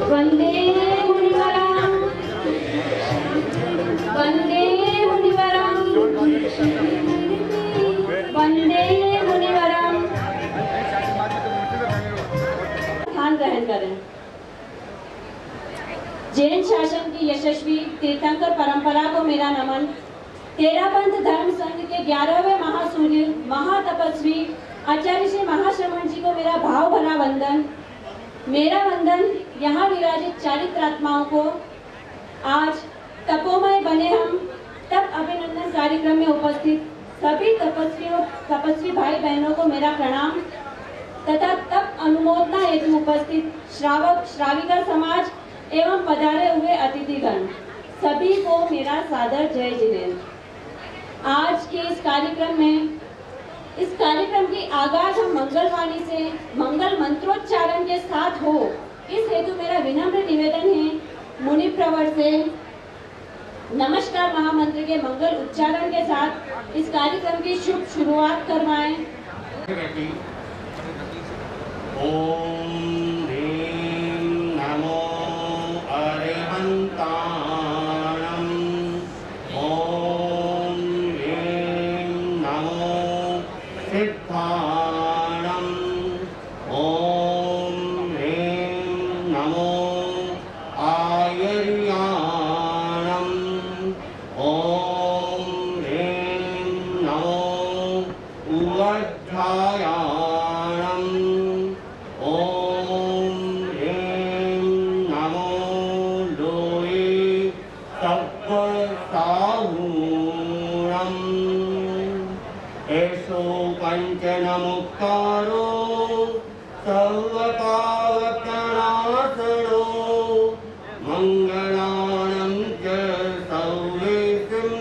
वंदे मुनिवरं वंदे मुनिवरं वंदे मुनिवरं। ध्यान ग्रहण करें। जैन शासन की यशस्वी तीर्थंकर परंपरा को मेरा नमन। तेरापंथ धर्म संघ के 11वें महासूर्य महातपस्वी आचार्य श्री महाश्रमण जी को मेरा भाव भरा वंदन। मेरा वंदन यहाँ विराजित चारित्रात्माओं को। आज तपोमय बने हम तप अभिनंदन कार्यक्रम में उपस्थित सभी तपस्वी भाई बहनों को मेरा प्रणाम तथा तप अनुमोदना हेतु उपस्थित श्रावक श्राविका समाज एवं पधारे हुए अतिथिगण सभी को मेरा सादर जय जिनेन्द्र। आज के इस कार्यक्रम की आगाज हम मंगलवाणी से मंगल मंत्रोच्चारण के साथ हो, इस हेतु मेरा विनम्र निवेदन है मुनि प्रवर से नमस्कार महामंत्र के मंगल उच्चारण के साथ इस कार्यक्रम की शुभ शुरुआत करवाएं। ओम नमो अरिहंताणं। ओम नमो सिद्धाणं। ओम नमो आयर्याणं। ओम नमो उवध्यायाणं। एषो कंचन मुक्तारो सर्वपावप्रणाशनो मंगलानं च सर्वेषां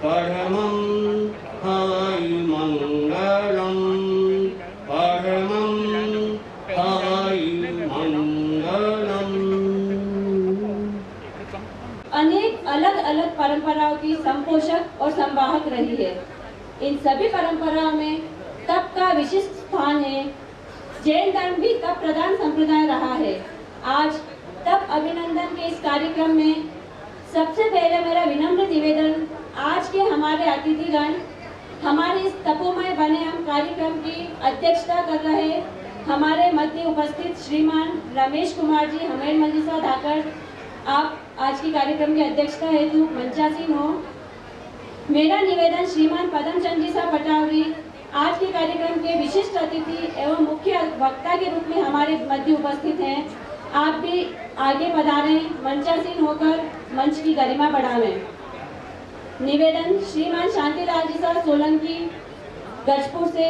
परमं हरि मंगलम्। परमं हरि मंगलम्। अनेक अलग अलग परंपराओं की संपोषक और संवाहक रही है। इन सभी परंपराओं में तप का विशिष्ट स्थान है। जैन धर्म भी तप प्रधान संप्रदाय रहा है। आज तप अभिनंदन के इस कार्यक्रम में सबसे पहले मेरा विनम्र निवेदन, आज के हमारे अतिथिगण हमारे इस तपोमय बने हम कार्यक्रम की अध्यक्षता कर रहे हमारे मध्य उपस्थित श्रीमान रमेश कुमार जी हमेर मजीसा धाकर, आप आज की कार्यक्रम की अध्यक्षता हेतु मंचासीन हो। मेरा निवेदन श्रीमान पदम चंद जी साहब पटावरी आज के कार्यक्रम के विशिष्ट अतिथि एवं मुख्य वक्ता के रूप में हमारे मध्य उपस्थित हैं। आप भी आगे पधारें, मंचासीन होकर मंच की गरिमा बढ़ावें। निवेदन श्रीमान शांतिलाल जी साहब सोलंकी गजपुर से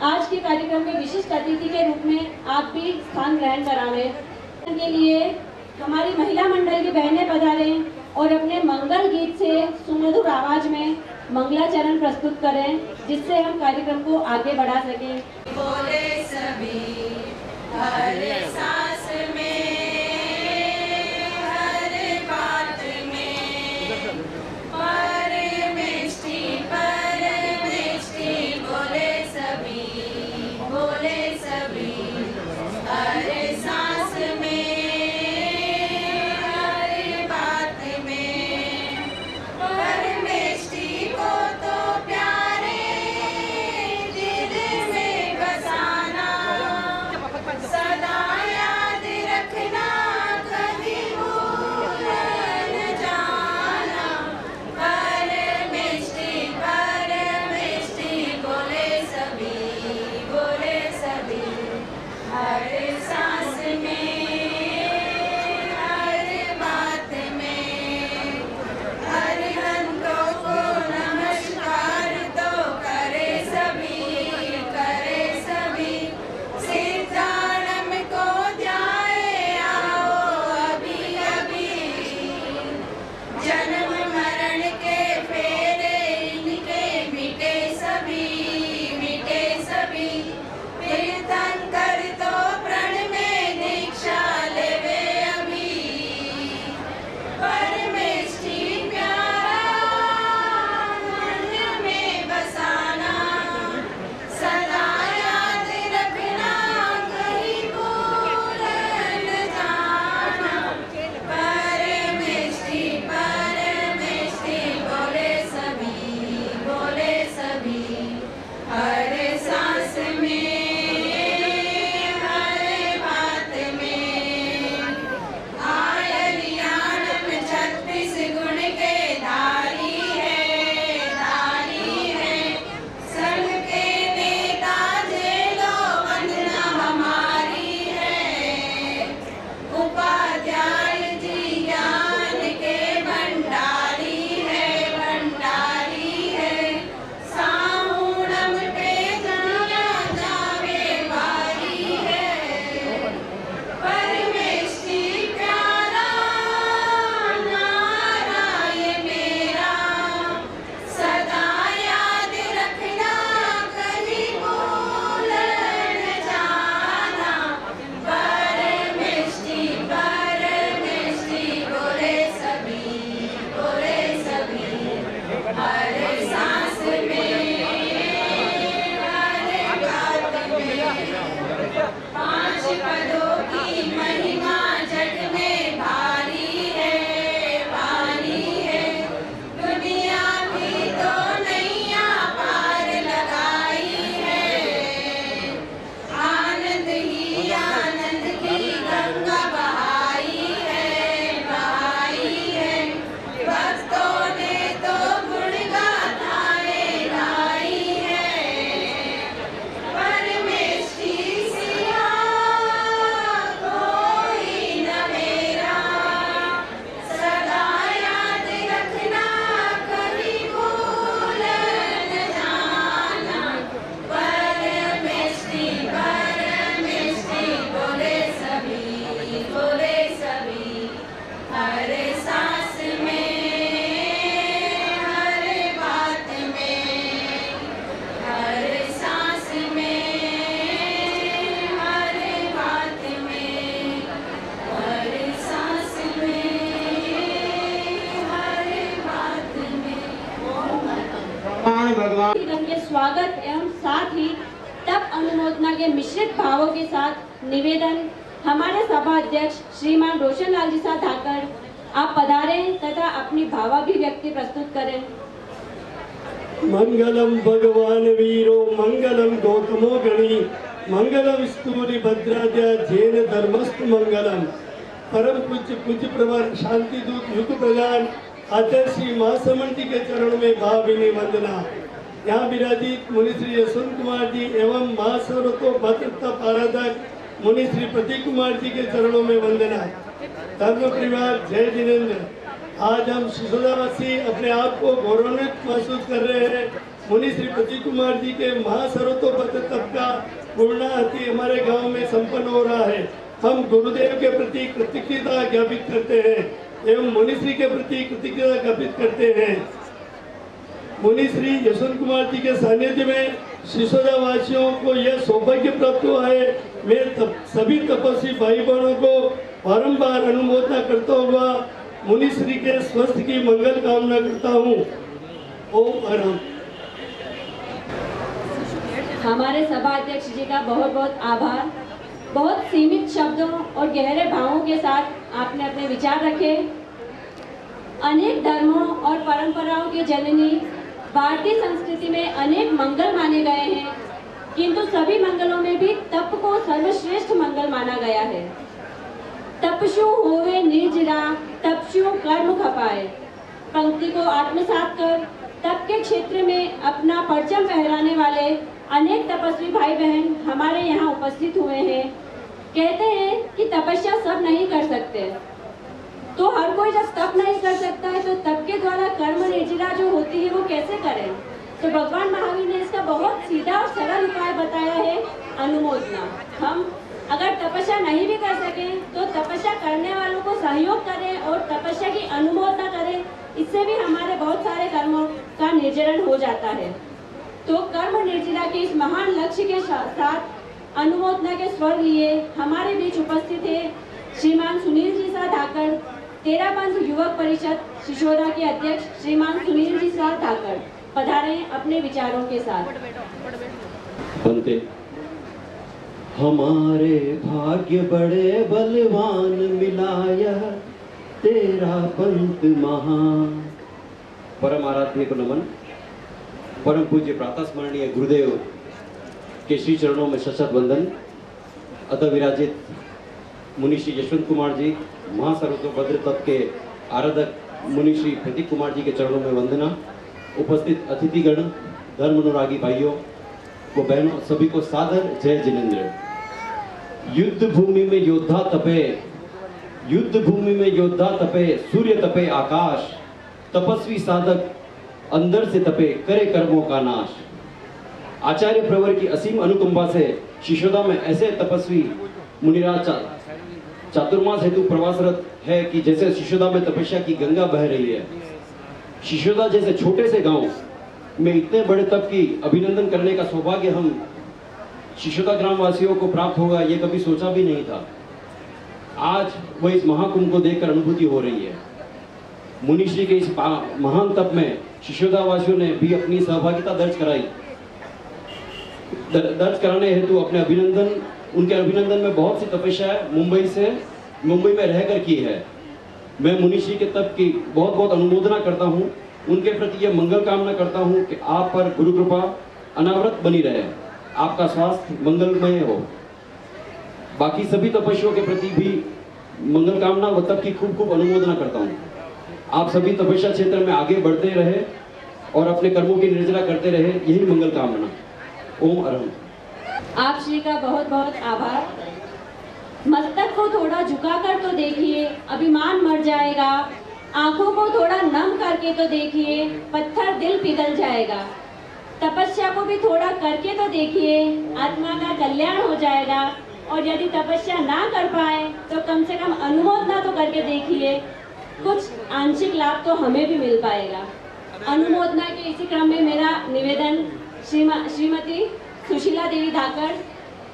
आज के कार्यक्रम के विशिष्ट अतिथि के रूप में आप भी स्थान ग्रहण करावें। के लिए हमारी महिला मंडल की बहनें पधारें और अपने मंगल गीत से सुमधुर आवाज में मंगलाचरण प्रस्तुत करें, जिससे हम कार्यक्रम को आगे बढ़ा सकें। बोले सभी हर सांस में, हर बात में, परमेष्टि परमेष्टि बोले सभी हर सांस में, सदा स्वागत एवं साथ ही तप अनुमोदना के मिश्रित भावों के साथ निवेदन हमारे सभा अध्यक्ष श्रीमान रोशन लाल जी साहब धाकर आप पधारें तथा अपनी भावाभिव्यक्ति प्रस्तुत करें। मंगलम भगवान वीरो मंगलम गौतमो गणी मंगलम स्तूरि भद्राद्या जैन धर्मस्तु मंगलम। परम पूज्य प्रवर शांति दूत युग प्रधान आचार्य श्री महासमन जी के चरणों में भावभीनी वंदना। यहाँ विराजित मुनि श्री यशवंत कुमार जी एवं महासर्वतो भद्रता आराधक मुनि श्री प्रतीक कुमार जी के चरणों में वंदना। धर्म परिवार जय जिनेन्द्र। आज हम शिशोदावासी अपने आप को गौरवान्वित महसूस कर रहे हैं। मुनि श्री प्रतीक कुमार जी के महासर्वतोपरि तप का पूर्णाहुति हमारे गांव में संपन्न हो रहा है। हम गुरुदेव के प्रति कृतज्ञता ज्ञापित करते हैं एवं मुनि श्री के प्रति कृतज्ञता ज्ञापित करते हैं। मुनि श्री यशवंत कुमार जी के सानिध्य में शिशोदा वासियों को यह सौभाग्य प्राप्त हुआ है। मैं सभी तपस्वी भाई बहनों को बारंबार अनुमोदना करता हुआ मुनि श्री के स्वस्थ की मंगल कामना करता हूँ। ओम अरहम। हमारे सभा अध्यक्ष जी का बहुत बहुत आभार। बहुत सीमित शब्दों और गहरे भावों के साथ आपने अपने विचार रखे। अनेक धर्मों और परंपराओं की जननी भारतीय संस्कृति में अनेक मंगल माने गए हैं, किंतु सभी मंगलों में भी तप को सर्वश्रेष्ठ मंगल माना गया है। तपस्यु होवे निर्जरा तपस्यु कर्म खपाए। पंक्ति को आत्मसात कर तप के क्षेत्र में अपना परचम फहराने वाले अनेक तपस्वी भाई बहन हमारे यहाँ उपस्थित हुए हैं। कहते हैं कि तपस्या सब नहीं कर सकते, तो हर कोई जब तप नहीं कर सकता है तो तप के द्वारा कर्म निर्जरा जो होती है वो कैसे करें। तो भगवान महावीर ने इसका बहुत सीधा और सरल उपाय बताया है, अनुमोदना। हम अगर तपस्या नहीं भी कर सकें तो तपस्या करने वालों को सहयोग करें और तपस्या की अनुमोदना करें। इससे भी हमारे बहुत सारे कर्मों का निर्जरण हो जाता है। तो कर्म निर्जरा के इस महान लक्ष्य के साथ अनुमोदना के स्वर लिए हमारे बीच उपस्थित है श्रीमान सुनील जी साहब धाकर, तेरा पंथ युवक परिषद शिशोदा के अध्यक्ष श्रीमान सुनील जी साहब धाकर। पधारे अपने विचारों के साथ। बनते हमारे भाग्य बड़े बलवान मिलाया तेरा पंथ महान। परम आराध्य को नमन। परम पूज्य प्रातः स्मरणीय गुरुदेव के श्री चरणों में शत वंदन। अतः विराजित मुनि श्री यशवंत कुमार जी महासर्वतोभद्र तप के आराधक मुनि श्री प्रतीक कुमार जी के चरणों में वंदना। उपस्थित अतिथिगण, धर्म अनुरागी भाइयों व बहनों, सभी को सादर जय जिनेन्द्र। युद्ध भूमि में योद्धा तपे, युद्ध भूमि में योद्धा तपे, सूर्य तपे आकाश, तपस्वी साधक अंदर से तपे, करे कर्मों का नाश। आचार्य प्रवर की असीम अनुकंपा से शिशोदा में ऐसे तपस्वी मुनिराज चातुर्मास हेतु प्रवासरत है कि जैसे शिशोदा में तपस्या की गंगा बह रही है। शिशोदा जैसे छोटे से गांव में इतने बड़े तप की अभिनंदन करने का सौभाग्य हम शिशोदा ग्राम वासियों को प्राप्त होगा, ये कभी सोचा भी नहीं था। आज वह इस महाकुंभ को देखकर अनुभूति हो रही है। मुनिश्री के इस महान तप में शिशोदा वासियों ने भी अपनी सहभागिता दर्ज कराई। दर्ज कराने हेतु अपने अभिनंदन, उनके अभिनंदन में बहुत सी तपस्याएं मुंबई में रहकर की है। मैं मुनिश्री के तप की बहुत बहुत अनुमोदना करता हूँ। उनके प्रति यह मंगल कामना करता हूँ कि आप पर गुरु कृपा अनावरत बनी रहे, आपका स्वास्थ्य मंगलमय हो। बाकी सभी तपस्वियों के प्रति भी मंगल कामना व तप की खूब खूब अनुमोदना करता हूँ। आप सभी तपस्या क्षेत्र में आगे बढ़ते रहे और अपने कर्मों की निर्जरा करते रहे, यही मंगल कामना। ओम अरहम। आप श्री का बहुत बहुत आभार। मस्तक को थोड़ा झुकाकर तो देखिए, अभिमान मर जाएगा। आंखों को थोड़ा नम करके तो देखिए, पत्थर दिल पिघल जाएगा। तपस्या को भी थोड़ा करके तो देखिए, आत्मा का कल्याण हो जाएगा। और यदि तपस्या ना कर पाए तो कम से कम अनुमोदना तो करके देखिए, कुछ आंशिक लाभ तो हमें भी मिल पाएगा। अनुमोदना के इसी क्रम में मेरा निवेदन श्रीमती सुशीला देवी धाकर,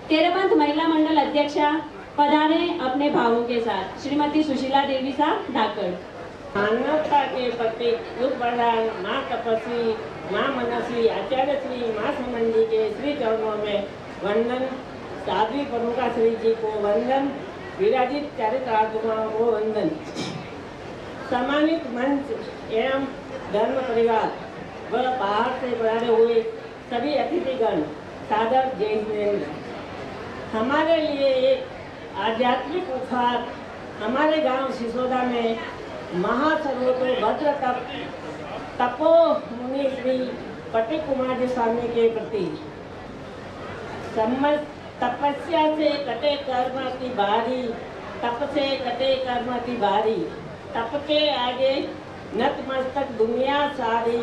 तेरपंथ महिला मंडल अध्यक्षा, पधारे अपने भावों के साथ। श्रीमती सुशीला देवी साहब धाकर। मानवता के प्रति युग प्रधान माँ तपस्वी माँ मनश्री आचार्य श्री माँ समंडी के श्री चरणों में वंदन, साध्वी प्रमुखा श्री जी को वंदन, विराजित चारित्रात्माओं को वंदन। सम्मानित मंच एवं धर्म परिवार व बाहर से पधारे हुए सभी अतिथिगण, सादर जय हिंद। हमारे लिए एक आध्यात्मिक उपहार हमारे गांव सिसोदा में महासर्वतो भद्र तपो मुनि श्री पट्टी कुमार जी स्वामी के प्रति तपस्या से कटे कर्म की बारी, तप से कटे कर्म की बारी, तप के आगे नतमस्तक दुनिया सारी,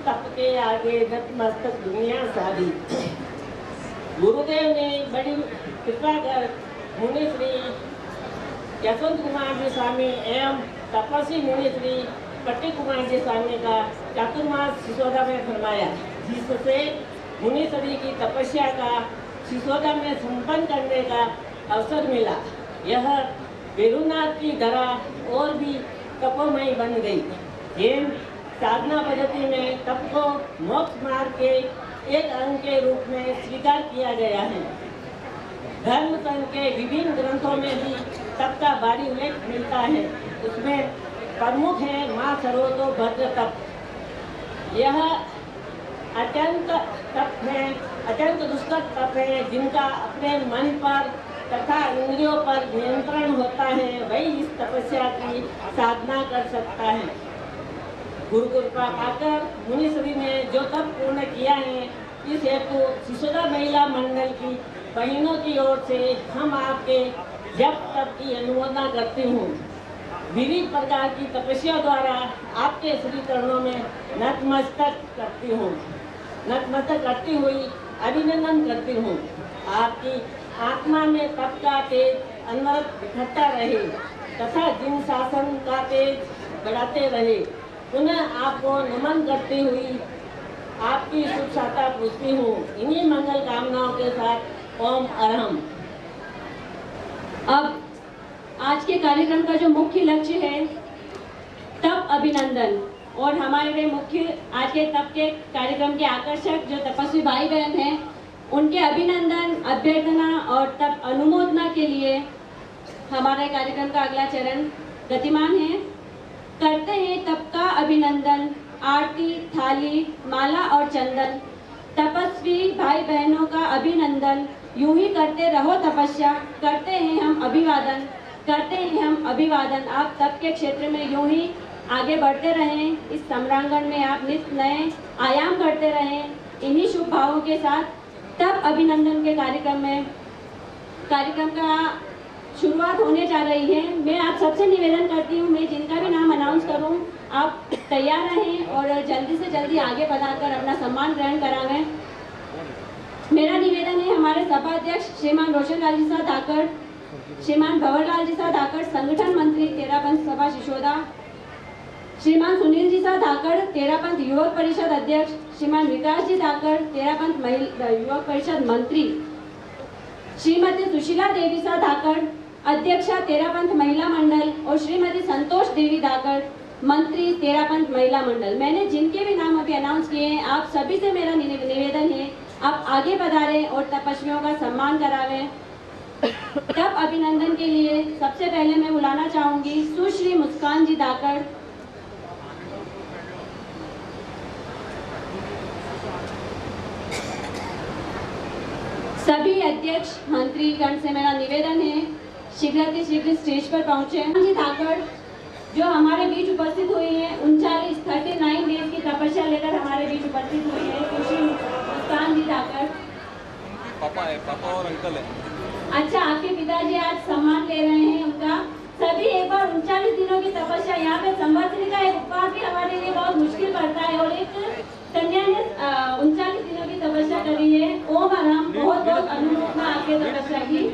तप के आगे नतमस्तक दुनिया सारी। गुरुदेव ने बड़ी कृपा कर मुनि श्री यशवंत कुमार जी स्वामी एवं तपस्वी मुनि श्री पट्टी कुमार जी स्वामी का चातुर्मास सिसोदा में फरमाया, जिससे मुनि श्री की तपस्या का सिसोदा में संपन्न करने का अवसर मिला। यह वेरुनाथ की धरा और भी तपोमयी बन गई। एवं साधना पद्धति में तप को मोक्ष मार्ग के एक अंग के रूप में स्वीकार किया गया है। धर्म संघ के विभिन्न ग्रंथों में भी तप का भारी उल्लेख मिलता है। उसमें प्रमुख है माँ सर्वतो भद्र तप। यह अत्यंत तप है, अत्यंत दुष्कर तप है, जिनका अपने मन पर तथा इंद्रियों पर नियंत्रण होता है, वही इस तपस्या की साधना कर सकता है। गुरु कृपा पाकर मुनीश्वरी ने जो तप पूर्ण किया है, इस हेतु सिसोदा महिला मंडल की बहनों की ओर से हम आपके जप तप की अनुमोदना करती हूँ। विविध प्रकार की तपस्या द्वारा आपके श्री चरणों में नतमस्तक करती हूँ, नतमस्तक करती हुई अभिनंदन करती हूँ। आपकी आत्मा में तप का तेज अनवरत बिखरता रहे तथा जिन शासन का तेज बढ़ाते रहे। पुनः आपको नमन करती हुई आपकी शुभ सहायता पूछती हूँ। इन्हीं मंगल कामनाओं के साथ ओम अरहम। अब आज के कार्यक्रम का जो मुख्य लक्ष्य है तप अभिनंदन, और हमारे मुख्य आज के तप के कार्यक्रम के आकर्षक जो तपस्वी भाई बहन हैं, उनके अभिनंदन, अभ्यर्थना और तप अनुमोदना के लिए हमारे कार्यक्रम का अगला चरण गतिमान है। करते हैं तप का अभिनंदन, आरती, थाली, माला और चंदन। तपस्वी भाई बहनों का अभिनंदन। यूं ही करते रहो तपस्या, करते हैं हम अभिवादन, करते हैं हम अभिवादन। आप तप के क्षेत्र में यूं ही आगे बढ़ते रहें, इस सम्रांगण में आप नित्य नए आयाम करते रहें। इन्हीं शुभ भावों के साथ तप अभिनंदन के कार्यक्रम का शुरुआत होने जा रही है। मैं आप सबसे निवेदन करती हूँ, मैं जिनका भी नाम अनाउंस करूँ, आप तैयार रहें और जल्दी से जल्दी आगे बढ़ाकर अपना सम्मान ग्रहण करावें। मेरा निवेदन है हमारे सभा अध्यक्ष श्रीमान रोशन लाल जी साहब धाकड़, श्रीमान भंवर लाल जी साहब धाकड़, संगठन मंत्री तेरापंथ सभा सिसोदा, श्रीमान सुनील जी साहब धाकड़, तेरापंथ युवक परिषद अध्यक्ष, श्रीमान विकास जी धाकड़, तेरापंथ युवक परिषद मंत्री, श्रीमती सुशीला देवी साहब धाकड़, अध्यक्षा तेरापंथ महिला मंडल, और श्रीमती संतोष देवी धाकड़, मंत्री तेरापंथ महिला मंडल। मैंने जिनके भी नाम अभी अनाउंस किए हैं, आप सभी से मेरा निवेदन है, आप आगे बढ़ारें और तपस्वियों का सम्मान करावें। तब अभिनंदन के लिए सबसे पहले मैं बुलाना चाहूंगी सुश्री मुस्कान जी धाकड़। सभी अध्यक्ष मंत्रीगण से मेरा निवेदन है शीघ्र स्टेज पर पहुंचे। जी धाकड़ जो हमारे बीच उपस्थित हुई है, 39 डेज की तपस्या लेकर हमारे बीच उपस्थित हुई है। सुश्री मुस्कान जी धाकड़। पापा और अंकल है। अच्छा, आपके पिताजी आज सम्मान ले रहे हैं उनका। सभी एक बार 39 दिनों की तपस्या, यहाँ पे संवत्सरी का एक उपवास भी हमारे लिए बहुत मुश्किल पड़ता है, और एक कन्या ने 39 दिनों की तपस्या करी है। ओम अरहम। बहुत बहुत अनुमोदना आपके तपस्या की।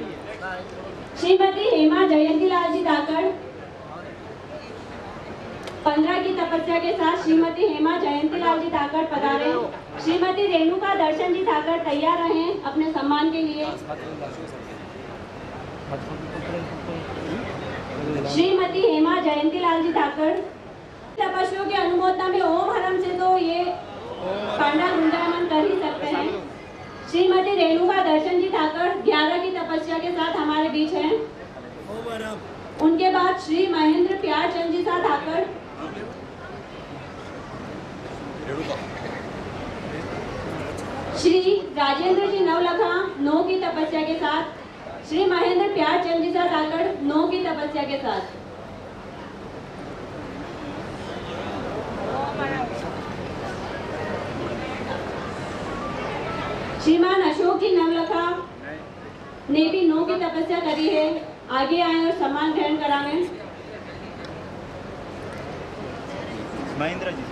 श्रीमती हेमा जयंती लाल जी धाकड़ 15 की तपस्या के साथ श्रीमती हेमा जयंती लाल जी धाकड़ पधारे। श्रीमती रेणुका दर्शन जी धाकड़ तैयार रहें अपने सम्मान के लिए। श्रीमती हेमा जयंती लाल जी धाकड़। तपस्वियों की अनुमोदना में ओम हरम से तो ये पंडा गुंजायमान कर ही सकते हैं। श्रीमती रेणुका दर्शन जी ठाकर 11 की तपस्या के साथ हमारे बीच हैं। उनके बाद श्री महेंद्र प्यारचंद जी साथ ठाकर, श्री राजेंद्र जी नवलखा 9 की तपस्या के साथ, श्री महेंद्र प्यारचंद जी साथ आकर 9 की तपस्या के साथ, श्रीमान अशोक जी नवलखा ने भी 9 की तपस्या करी है। आगे आए और सम्मान ग्रहण करावें। महेंद्र जी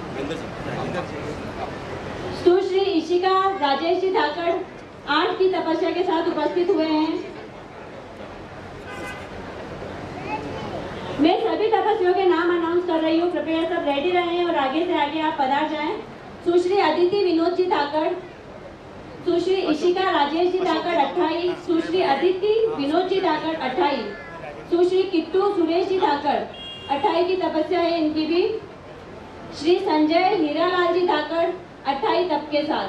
सुश्री इशिका राजेश जी ठाकर 8 की तपस्या के साथ उपस्थित हुए हैं। मैं सभी तपस्वियों के नाम अनाउंस कर रही हूँ, कृपया सब रेडी रहें और आगे से आगे आप पधार जाएं। सुश्री अदिति विनोद जी ठाकर, सुश्री इशिका राजेश जी ठाकर 28, सुश्री अदिति विनोद जी ठाकर 28, सुश्री किट्टू सुरेश जी ठाकर 28 की तपस्या है इनकी भी। श्री संजय हीरालाल जी ठाकर 28 तप के साथ,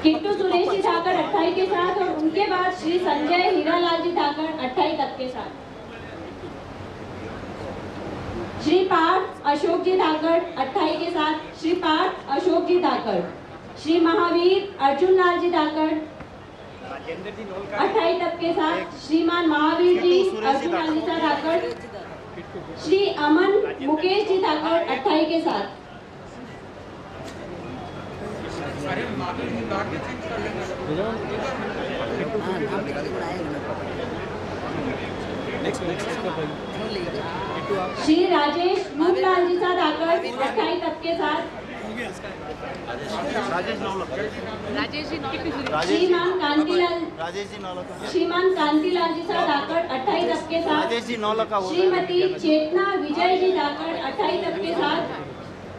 किट्टू सुरेश जी ठाकर 28 के साथ और उनके बाद श्री संजय हीरालाल जी ठाकर 28 तप के साथ, श्री पार्थ अशोक जी ठाकर 28 के साथ, श्री पार्थ अशोक जी ठाकर, श्री महावीर अर्जुन लाल जी ठाकर 28 तप के साथ, श्रीमान महावीर जी अर्जुन लाल जी ठाकर, श्री अमन मुकेश जी ठाकर 28 के साथ, श्री राजेश रूपलाल जी साथ आकर 28 तप के साथ, श्रीमान कांतिलाल जी साथ आकर 28 तप के साथ, श्रीमती चेतना विजय जी ठाकर 28 तप के साथ।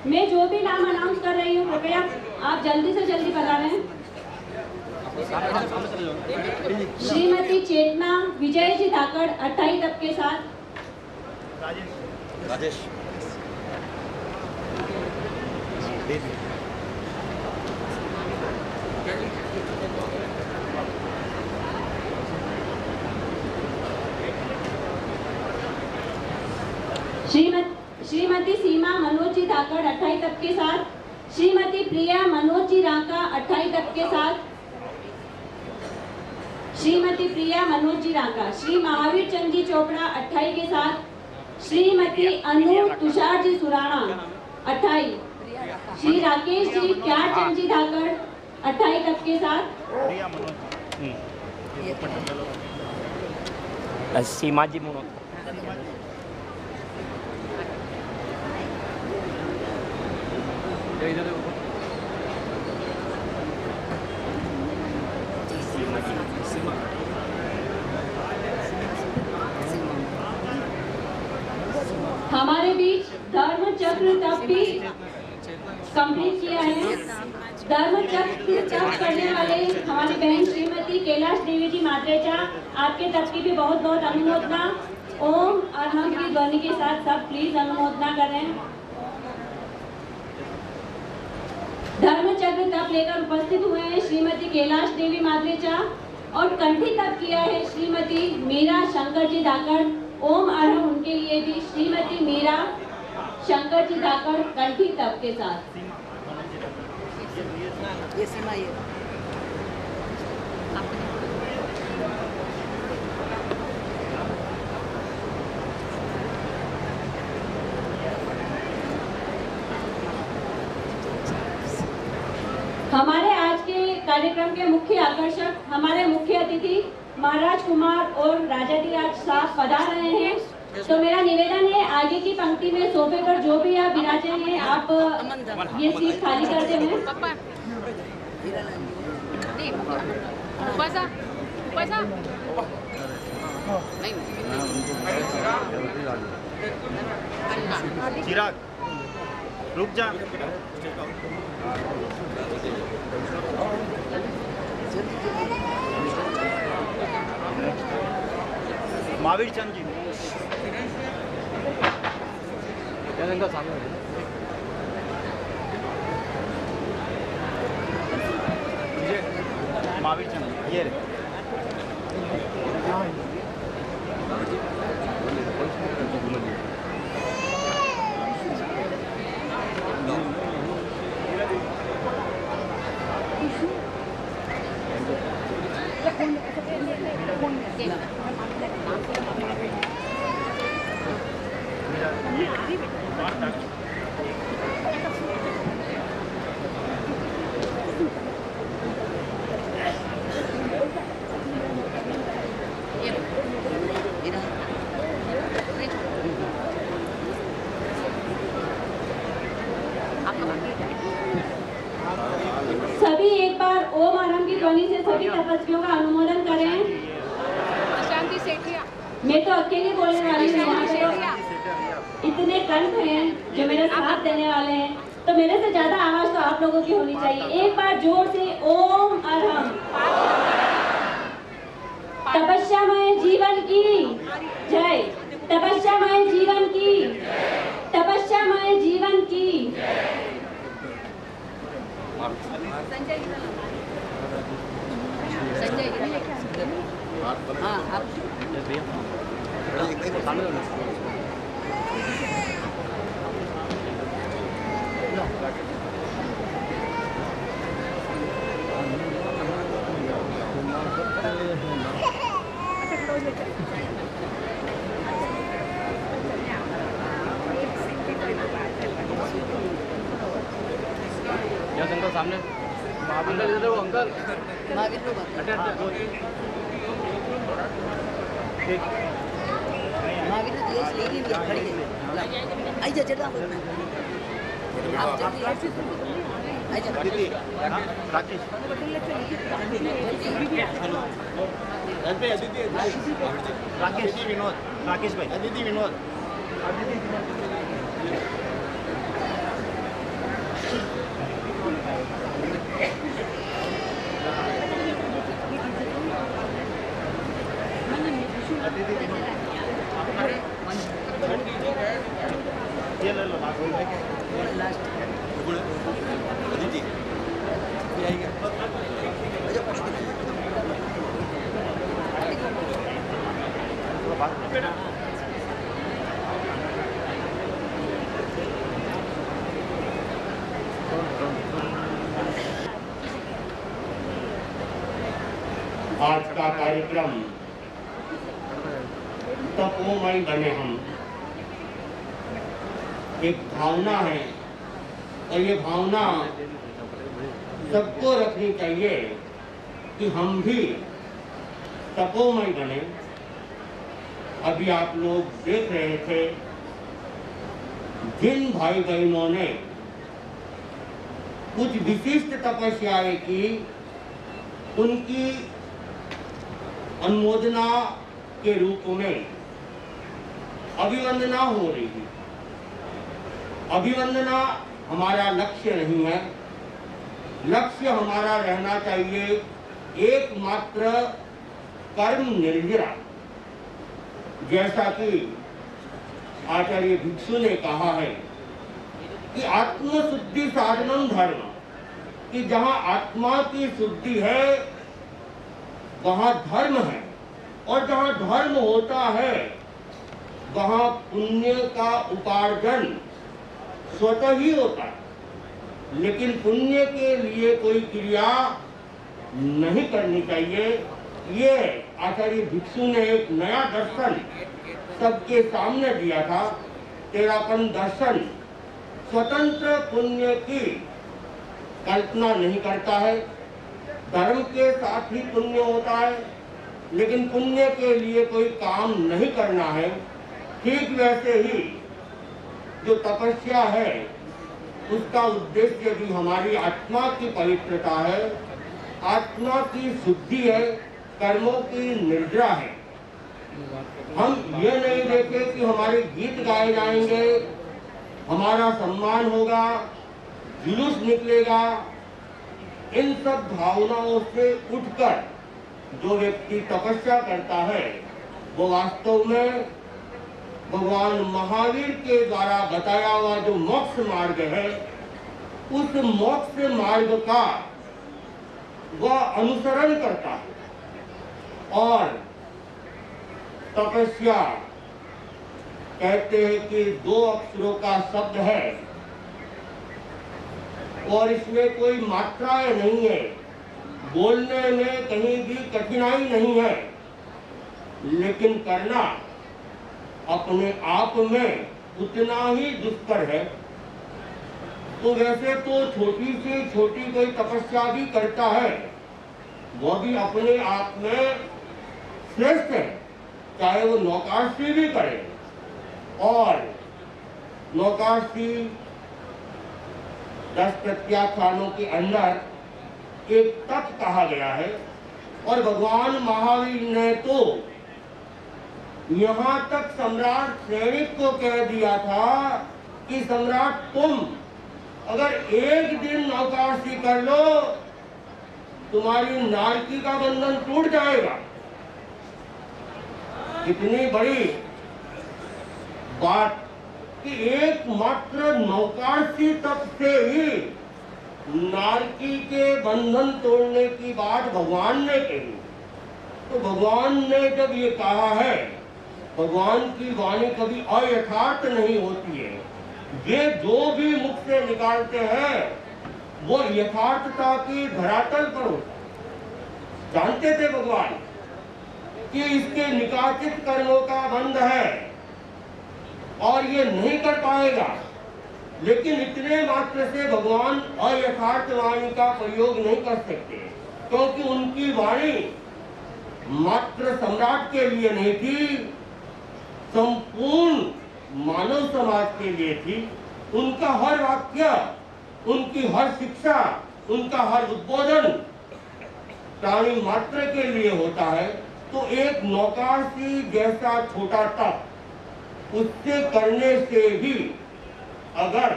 मैं जो भी नाम अनाउंस कर रही हूँ, कृपया आप जल्दी से जल्दी बताएं। श्रीमती चेतना विजय जी ठाकर 28 तप के साथ, राजेश श्रीमती सीमा मनोज जी ठाकर 28 तप के साथ, श्रीमती प्रिया मनोज जी रांका 28 तप के साथ, श्रीमती प्रिया मनोज जी रांका, श्री महावीर चंद जी चोपड़ा 28 के साथ, श्रीमती अनु तुषार जी सुराणा 28, श्री राकेश जी प्यारचंद जी ठाकर 28 तप के साथ, सीमा जी मुनो हमारे बीच धर्म चक्र तप भी कंप्लीट किया है। धर्म चक्र तप करने वाले हमारी बहन श्रीमती कैलाश देवी जी मात्रेचा, आपके तप की भी बहुत बहुत अनुमोदना। ओम और हम की ध्वनि के साथ सब प्लीज अनुमोदना करें। धर्म चक्र तप लेकर उपस्थित हुए हैं श्रीमती कैलाश देवी मात्रेचा और कंठी तप किया है श्रीमती मीरा शंकर जी ठाकर। ओम अरहम उनके लिए भी श्रीमती मीरा शंकर जी ठाकर कंठी तप के साथ। हमारे आज के कार्यक्रम के मुख्य आकर्षक हमारे मुख्य अतिथि महाराज कुमार और राजाधिराज साहब पधार रहे हैं। तो मेरा निवेदन है आगे की पंक्ति में सोफे पर जो भी आप विराजे हैं आप ये सीट खाली कर दें। चिराग रुक जा। महावीर चंद जी महावीर चंद ये रहे। सभी एक बार ओम आरंभ की ध्वनि से सभी तपस्वियों का अनुमोदन करें। शांति सेठिया। मैं तो अकेले बोलने वाली हूँ, यहाँ पे तो इतने कंठ हैं जो मेरे साथ देने वाले हैं, तो मेरे से ज्यादा आवाज तो आप लोगों की होनी चाहिए। एक बार जोर से ओम अरहम। तपस्यामय जीवन की जय, तपस्यामय जीवन की, तपस्यामय जीवन की। अंकल सामने महावीर इधर वो अंकल राकेश जी विनोद, राकेश भाई अदिति विनोद। ये ले लो आज का कार्यक्रम तपोमय बने हम, एक भावना है और ये भावना सबको रखनी चाहिए कि हम भी तपोमय बने। अभी आप लोग देख रहे थे जिन भाई बहनों ने कुछ विशिष्ट तपस्याएं की, उनकी अनुमोदना के रूप में अभिवंदना हो रही है। अभिवंदना हमारा लक्ष्य नहीं है, लक्ष्य हमारा रहना चाहिए एकमात्र कर्म निर्जरा। जैसा कि आचार्य भिक्षु ने कहा है कि आत्मशुद्धि साधनम धर्म, कि जहाँ आत्मा की शुद्धि है वहाँ धर्म है, और जहाँ धर्म होता है वहाँ पुण्य का उपार्जन स्वतः ही होता है। लेकिन पुण्य के लिए कोई क्रिया नहीं करनी चाहिए। ये आचार्य भिक्षु ने एक नया दर्शन सबके सामने दिया था। तेरापन दर्शन स्वतंत्र पुण्य की कल्पना नहीं करता है। धर्म के साथ ही पुण्य होता है, लेकिन पुण्य के लिए कोई काम नहीं करना है। ठीक वैसे ही जो तपस्या है उसका उद्देश्य भी हमारी आत्मा की पवित्रता है, आत्मा की शुद्धि है, कर्मों की निर्जरा है। हम ये नहीं देखे कि हमारे गीत गाए जाएंगे, हमारा सम्मान होगा, जुलूस निकलेगा, इन सब भावनाओं से उठकर जो व्यक्ति तपस्या करता है वो वास्तव में भगवान महावीर के द्वारा बताया हुआ जो मोक्ष मार्ग है, उस मोक्ष मार्ग का वह अनुसरण करता है। और तपस्या कहते हैं कि 2 अक्षरों का शब्द है और इसमें कोई मात्राएं नहीं है, बोलने में कहीं भी कठिनाई नहीं है, लेकिन करना अपने आप में उतना ही दुष्कर है। तो वैसे तो छोटी से छोटी कोई तपस्या भी करता है, वह भी अपने आप में श्रेष्ठ है, चाहे वो नौकाशी भी करे। और नौकाशी 10 प्रत्याख्यानों के अंदर एक तप कहा गया है। और भगवान महावीर ने तो यहाँ तक सम्राट सैनिक को कह दिया था कि सम्राट तुम अगर एक दिन नौकाशी कर लो, तुम्हारी नारकी का बंधन टूट जाएगा। इतनी बड़ी बात कि एकमात्र नौकाशी तप से ही नारकी के बंधन तोड़ने की बात भगवान ने कही। तो भगवान ने जब ये कहा है, भगवान की वाणी कभी अयथार्थ नहीं होती है। ये जो भी मुख से निकालते हैं वो यथार्थता की धरातल पर होता है। जानते थे भगवान कि इसके निकाचित कर्मों का बंध है और ये नहीं कर पाएगा, लेकिन इतने मात्र से भगवान अयथार्थ वाणी का प्रयोग नहीं कर सकते, क्योंकि उनकी वाणी मात्र सम्राट के लिए नहीं थी, संपूर्ण मानव समाज के लिए थी। उनका हर वाक्य, उनकी हर शिक्षा, उनका हर उद्बोधन प्राणी मात्र के लिए होता है। तो एक नौकाशी जैसा छोटा तप, उससे करने से भी अगर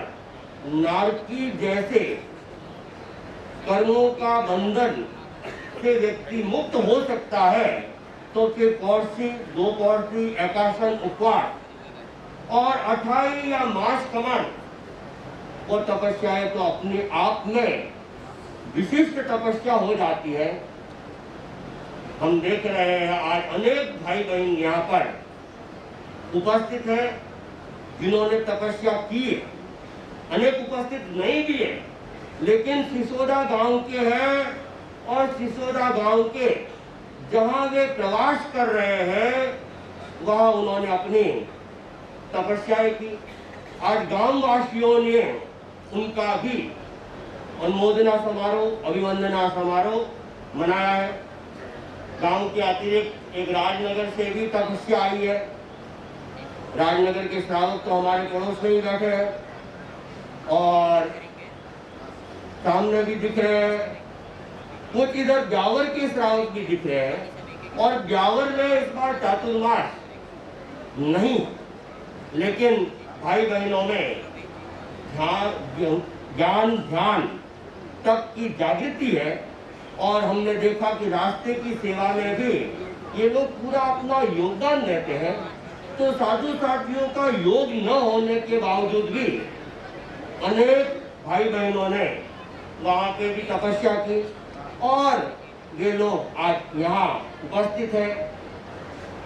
नारकी जैसे कर्मों का बंधन से व्यक्ति मुक्त हो सकता है, तो फिर कौरसी, 2 कौरसी, एकासन, उपवास और 28 या मास कमन, वो तपस्याएं तो अपने आप में विशिष्ट तपस्या हो जाती है। हम देख रहे हैं आज अनेक भाई बहन यहाँ पर उपस्थित हैं जिन्होंने तपस्या की, अनेक उपस्थित नहीं भी है, लेकिन सिसोदा गांव के हैं और सिसोदा गांव के जहां वे प्रवास कर रहे हैं वहां उन्होंने अपनी तपस्याएं की। आज गांव वासियों ने उनका भी अनुमोदना समारोह, अभिवंदना समारोह मनाया है। गांव के अतिरिक्त एक राजनगर से भी तपस्या आई है। राजनगर के श्रावक तो हमारे पड़ोस में ही बैठे हैं और सामने भी दिख रहे हैं, कुछ इधर ब्यावर के श्रावक भी दिख रहे हैं। और ब्यावर में इस बार चातुर्मास नहीं, लेकिन भाई बहनों में ज्ञान ध्यान तप की जागृति है। और हमने देखा कि रास्ते की सेवा में भी ये लोग पूरा अपना योगदान देते हैं। तो साधु साथियों का योग न होने के बावजूद भी अनेक भाई बहनों ने वहाँ पे भी तपस्या की और ये लोग आज यहाँ उपस्थित है।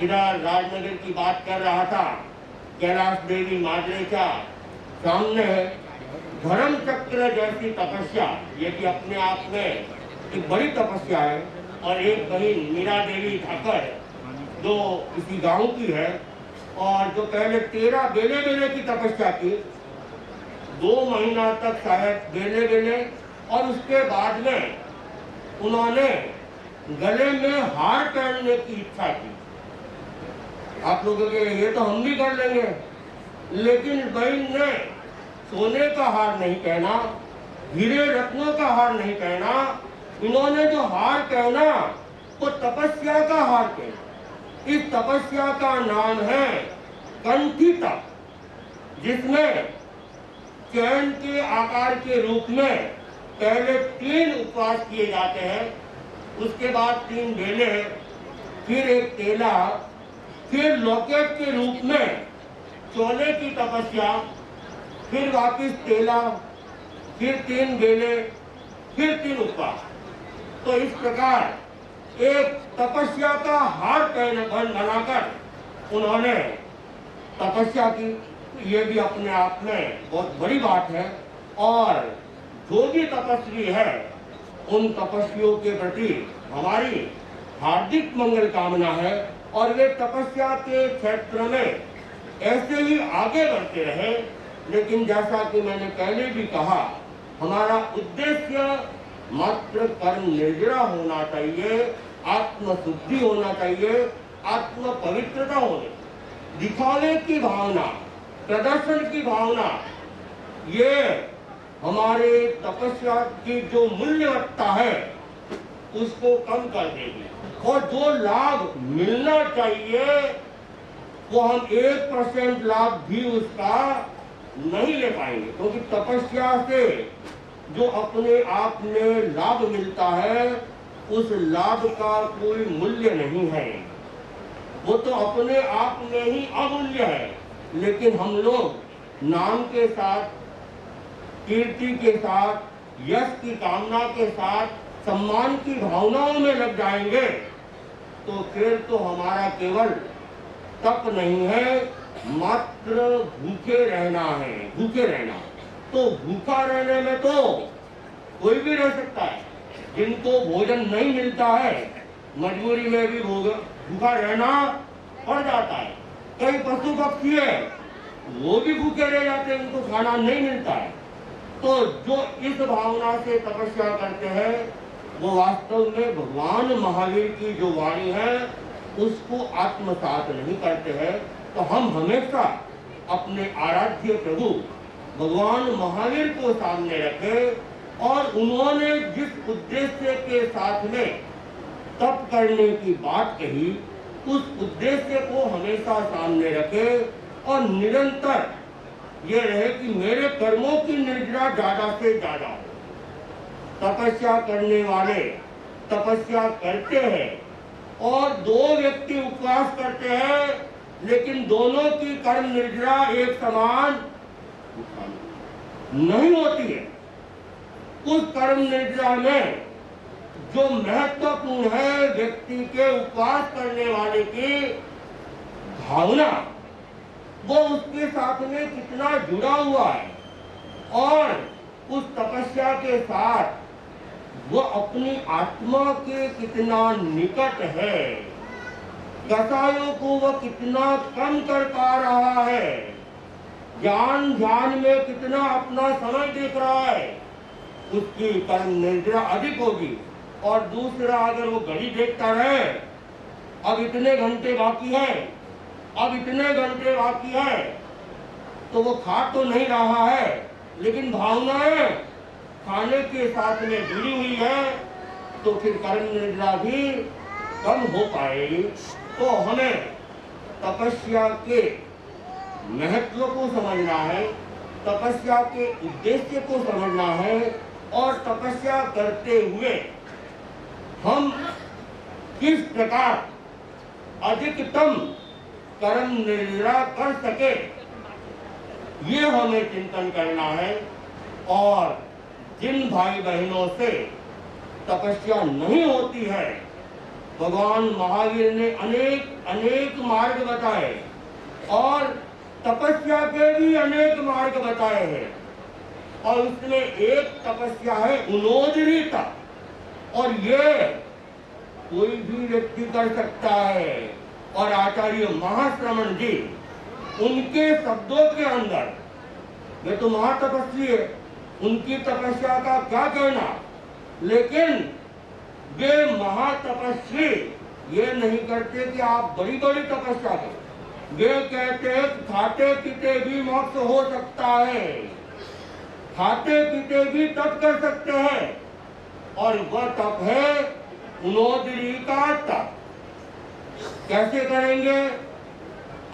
इधर राजनगर की बात कर रहा था, कैलाश देवी माद्रेचा सामने है। धर्म चक्र जैसी तपस्या, ये भी अपने आप में एक बड़ी तपस्या है। और एक बहन मीरा देवी ठाकर जो इसी गांव की है और जो पहले 13 बेले बेले की तपस्या की, 2 महीना तक शायद बेले बेले, और उसके बाद में उन्होंने गले में हार पहनने की इच्छा की। आप लोगों के ये तो हम भी कर लेंगे, लेकिन इस बहन ने सोने का हार नहीं पहना, हीरे रत्नों का हार नहीं पहना। इन्होंने जो हार पहना वो तपस्या का हार पहना। इस तपस्या का नाम है कंठी तप, जिसमें चैन के आकार के रूप में पहले 3 उपवास किए जाते हैं, उसके बाद 3 बेले, फिर एक तेला, फिर लॉकेट के रूप में चोले की तपस्या, फिर वापिस तेला, फिर 3 बेले, फिर 3 उपवास। तो इस प्रकार एक तपस्या का हार बनाकर उन्होंने तपस्या की। ये भी अपने आप में बहुत बड़ी बात है। और जो भी तपस्वी है उन तपस्वियों के प्रति हमारी हार्दिक मंगल कामना है और वे तपस्या के क्षेत्र में ऐसे ही आगे बढ़ते रहे। लेकिन जैसा कि मैंने पहले भी कहा, हमारा उद्देश्य मात्र कर्म निर्जरा होना चाहिए, आत्मशुद्धि होना चाहिए, आत्म पवित्रता होनी। दिखावे की भावना, प्रदर्शन की भावना, ये हमारे तपस्या की जो मूल्यवत्ता है उसको कम कर देगी। और जो लाभ मिलना चाहिए वो हम 1% लाभ भी उसका नहीं ले पाएंगे, क्योंकि तपस्या से जो अपने आप में लाभ मिलता है उस लाभ का कोई मूल्य नहीं है, वो तो अपने आप में ही अमूल्य है। लेकिन हम लोग नाम के साथ, कीर्ति के साथ, यश की कामना के साथ, सम्मान की भावनाओं में लग जाएंगे तो फिर तो हमारा केवल तप नहीं है, मात्र भूखे रहना है, भूखे रहना। तो भूखा रहने में तो कोई भी रह सकता है। जिनको भोजन नहीं मिलता है मजबूरी में भी भूखा रहना पड़ जाता है। कई पशु पक्षी है वो भी भूखे रह जाते हैं, उनको खाना नहीं मिलता है। तो जो इस भावना से तपस्या करते हैं वो वास्तव में भगवान महावीर की जो वाणी है उसको आत्मसात नहीं करते हैं। तो हम हमेशा अपने आराध्य प्रभु भगवान महावीर को सामने रखें और उन्होंने जिस उद्देश्य के साथ में तप करने की बात कही उस उद्देश्य को हमेशा सामने रखें और निरंतर ये रहे कि मेरे कर्मों की निर्जरा ज्यादा से ज्यादा हो। तपस्या करने वाले तपस्या करते हैं और 2 व्यक्ति उपवास करते हैं, लेकिन दोनों की कर्म निर्जरा एक समान नहीं होती है। उस कर्म निर्जरा में जो महत्वपूर्ण है व्यक्ति के उपवास करने वाले की भावना, वो उसके साथ में कितना जुड़ा हुआ है और उस तपस्या के साथ वो अपनी आत्मा के कितना निकट है, कसायों को वो कितना कम कर पा रहा है, ज्ञान ध्यान में कितना अपना समय देख रहा है, उसकी कर्म निर्जरा अधिक होगी। और दूसरा, अगर वो घड़ी देखता रहे, अब इतने घंटे बाकी है, अब इतने घंटे बाकी है, तो वो खा तो नहीं रहा है लेकिन भावनाएं खाने के साथ में जुड़ी हुई है, तो फिर कर्म निर्जरा भी कम हो पाएगी। तो हमें तपस्या के महत्व को समझना है, तपस्या के उद्देश्य को समझना है और तपस्या करते हुए हम किस प्रकार अधिकतम कर्म निर्जरा कर सके, ये हमें चिंतन करना है। और जिन भाई बहनों से तपस्या नहीं होती है, भगवान महावीर ने अनेक मार्ग बताए और तपस्या के भी अनेक मार्ग बताए हैं। और उसमें एक तपस्या है उन्नोदरीता, और ये कोई भी व्यक्ति कर सकता है। और आचार्य महाश्रमण जी, उनके शब्दों के अंदर, वे तो महातपस्वी है, उनकी तपस्या का क्या कहना, लेकिन वे महातपस्वी ये नहीं करते कि आप बड़ी बड़ी तपस्या करें। वे कहते हैं खाते पीते भी मोक्ष हो सकता है, खाते पीते भी तप कर सकते हैं। और वह तप है उन्नोदरी का तप। कैसे करेंगे?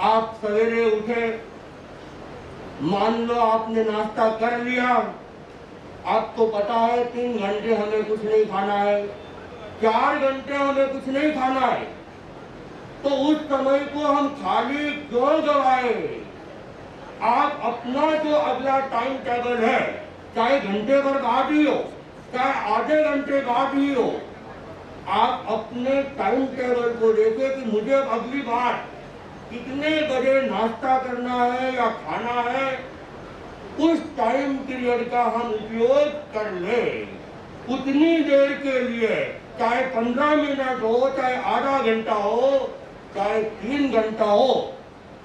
आप सवेरे उठे, मान लो आपने नाश्ता कर लिया, आपको पता है 3 घंटे हमें कुछ नहीं खाना है, 4 घंटे हमें कुछ नहीं खाना है, तो उस समय को हम खाली क्यों गवाए? आप अपना जो अगला टाइम टेबल है, चाहे घंटे भर बाद ही हो, चाहे आधे घंटे बाद ही हो, आप अपने टाइम टेबल को देखें कि मुझे अगली बार कितने बजे नाश्ता करना है या खाना है, उस टाइम पीरियड का हम उपयोग कर ले। उतनी देर के लिए, चाहे 15 मिनट हो, चाहे आधा घंटा हो, चाहे 3 घंटा हो,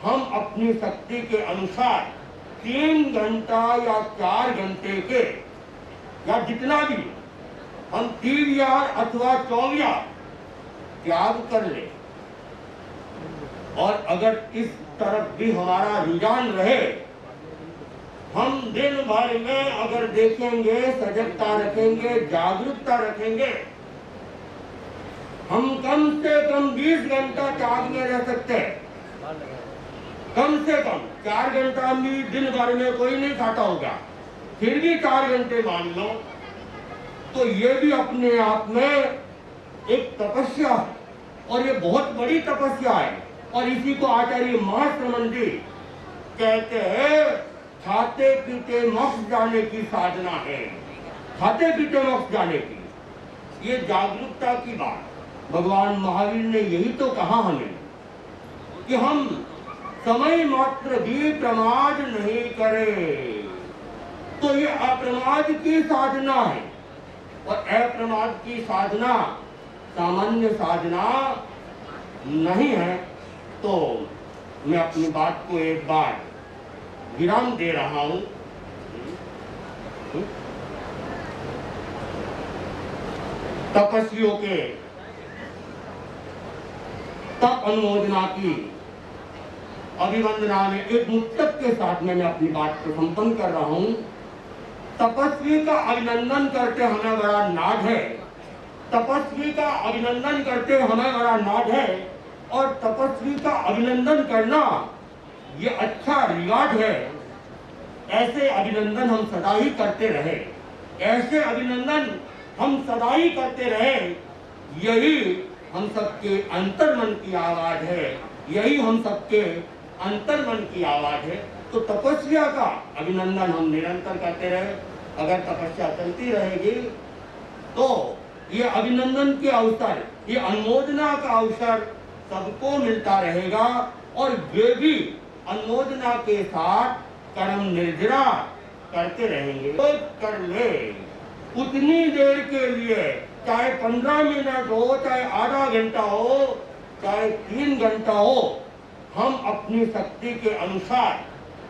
हम अपनी शक्ति के अनुसार 3 घंटा या 4 घंटे के या जितना भी हम 3 अथवा 24 त्याग कर ले। और अगर इस तरफ भी हमारा रुझान रहे, हम दिन भर में अगर देखेंगे, सजगता रखेंगे, जागरूकता रखेंगे, हम कम से कम 20 घंटा त्याग में रह सकते हैं। कम से कम 4 घंटा भी दिन भर में कोई नहीं खाता होगा, फिर भी 4 घंटे मान लो, तो ये भी अपने आप में एक तपस्या है, और ये बहुत बड़ी तपस्या है। और इसी को आचार्य महाश्रमण जी कहते हैं, खाते पीते मोक्ष जाने की साधना है। खाते पीते मोक्ष जाने की, ये जागरूकता की बात। भगवान महावीर ने यही तो कहा हमें कि हम समय मात्र भी प्रमाद नहीं करें। तो ये अप्रमाद की साधना है, और अप्रमाद की साधना सामान्य साधना नहीं है। तो मैं अपनी बात को एक बार विराम दे रहा हूं। तपस्वियों के तप अनुमोदना की अभिवंदना में एक मुक्तक के साथ में मैं अपनी बात को संपन्न कर रहा हूं। तपस्वी का अभिनंदन करते हमें बड़ा नाज है, तपस्वी का अभिनंदन करते हमें बड़ा नाज है, और तपस्वी का अभिनंदन करना ये अच्छा रिवाज है। ऐसे अभिनंदन हम सदा ही करते रहे, ऐसे अभिनंदन हम सदा ही करते रहे। यही हम सबके अंतर्मन की आवाज है, यही हम सबके अंतर्मन की आवाज है। तो तपस्या का अभिनंदन हम निरंतर करते रहे। अगर तपस्या चलती रहेगी तो ये अभिनंदन के अवसर, ये अनुमोदना का अवसर सबको मिलता रहेगा, और वे भी अनुमोदना के साथ कर्म निर्जरा करते रहेंगे। तो कर ले उतनी देर के लिए, चाहे 15 मिनट हो, चाहे आधा घंटा हो, चाहे 3 घंटा हो, हम अपनी शक्ति के अनुसार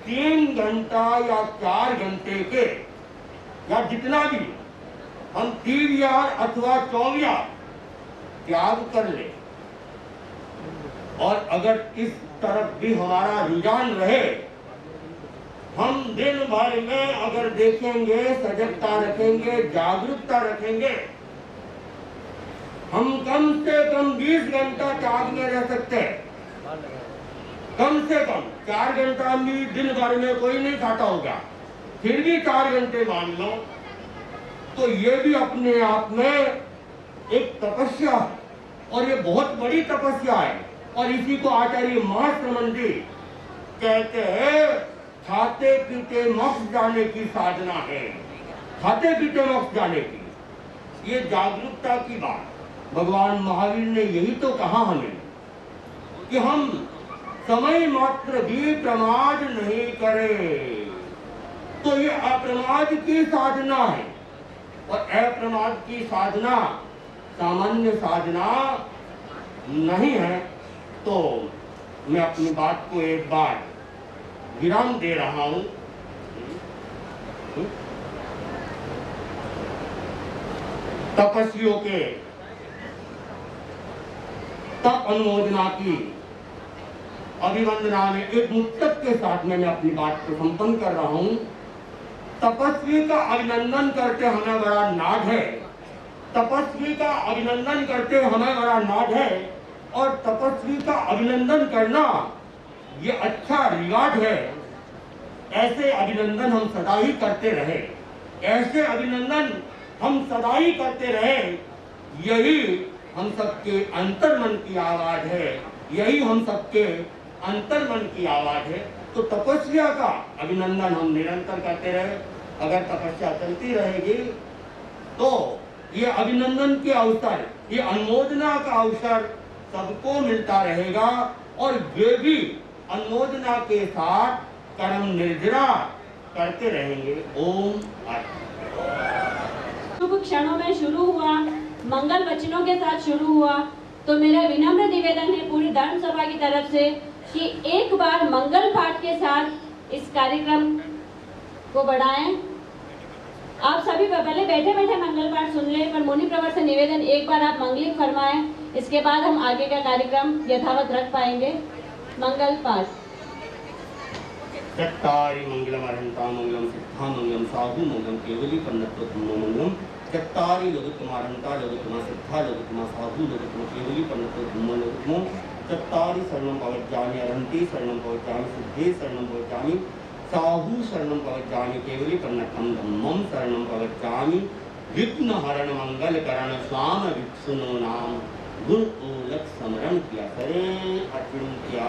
3 घंटा या 4 घंटे के या जितना भी हम 3 अथवा 24 त्याग कर ले। और अगर इस तरफ भी हमारा रुझान रहे, हम दिन भर में अगर देखेंगे, सजगता रखेंगे, जागरूकता रखेंगे, हम कम से कम 20 घंटा त्याग में रह सकते हैं। कम से कम 4 घंटा भी दिन भर में कोई नहीं खाता होगा, फिर भी 4 घंटे मान लो, तो ये भी अपने आप में एक तपस्या है, और ये बहुत बड़ी तपस्या है। और इसी को आचार्य महाश्रमण जी कहते हैं, खाते पीते मोक्ष जाने की साधना है। खाते पीते मोक्ष जाने की, ये जागरूकता की बात। भगवान महावीर ने यही तो कहा हमें कि हम समय मात्र भी प्रमाद नहीं करें। तो ये अप्रमाद की साधना है, और अप्रमाद की साधना सामान्य साधना नहीं है। तो मैं अपनी बात को एक बार विराम दे रहा हूं। तपस्वियों के तप अनुमोदना की अभिवंदना में एक मुक्तक के साथ में मैं अपनी बात को संपन्न कर रहा हूं। तपस्वी का अभिनंदन करते हमें बड़ा नाज है, तपस्वी का अभिनंदन करते हमें बड़ा नाज है, और तपस्वी का अभिनंदन करना ये अच्छा रिवाज है। ऐसे अभिनंदन हम सदा ही करते रहे, ऐसे अभिनंदन हम सदा ही करते रहे, यही हम सबके अंतर्मन की आवाज है, यही हम सबके अंतर्मन की आवाज है। तो तपस्या का अभिनंदन हम निरंतर करते रहे। अगर तपस्या चलती रहेगी तो ये अभिनंदन के अवसर, ये अनुमोदना का अवसर सबको मिलता रहेगा और वे भी अनुमोदना के साथ कर्म निर्जरा करते रहेंगे। ओम शुभ क्षणों में शुरू हुआ, मंगल वचनों के साथ शुरू हुआ, तो मेरा विनम्र निवेदन है पूरी धर्म सभा की तरफ से कि एक बार मंगल पाठ के साथ इस कार्यक्रम को बढ़ाएं। आप सभी पहले बैठे बैठे मंगल पाठ सुन लें, पर मुनि प्रवर से निवेदन एक बार आप मंगलिक फरमाएं, इसके बाद हम आगे का कार्यक्रम यथावत रख पाएंगे। मंगल पाठ। चत्तारि मंगलम अरहंता मंगलम सिद्धा मंगलम साधु मंगलम केवली पन्नत्वम मंगलम। चत्तारि लघुत्तम अरहंता लघुत्तम सिद्धा लघुत्तम साधु लघुत्तम केवली पन्नत्वम लघुत्तम। चत्तारि शरणं भवज्जामि अरहन्ति शरणं भवज्जामि सिद्धे शरणं भवज्जामि साहु शरणं भवज्जामि केवली पन्नत्वम धम्मं शरणं भवज्जामि। विघ्न हरण मंगल करण स्वाम विष्णु नाम गुण ओलक स्मरण किया करे अर्जुन किया।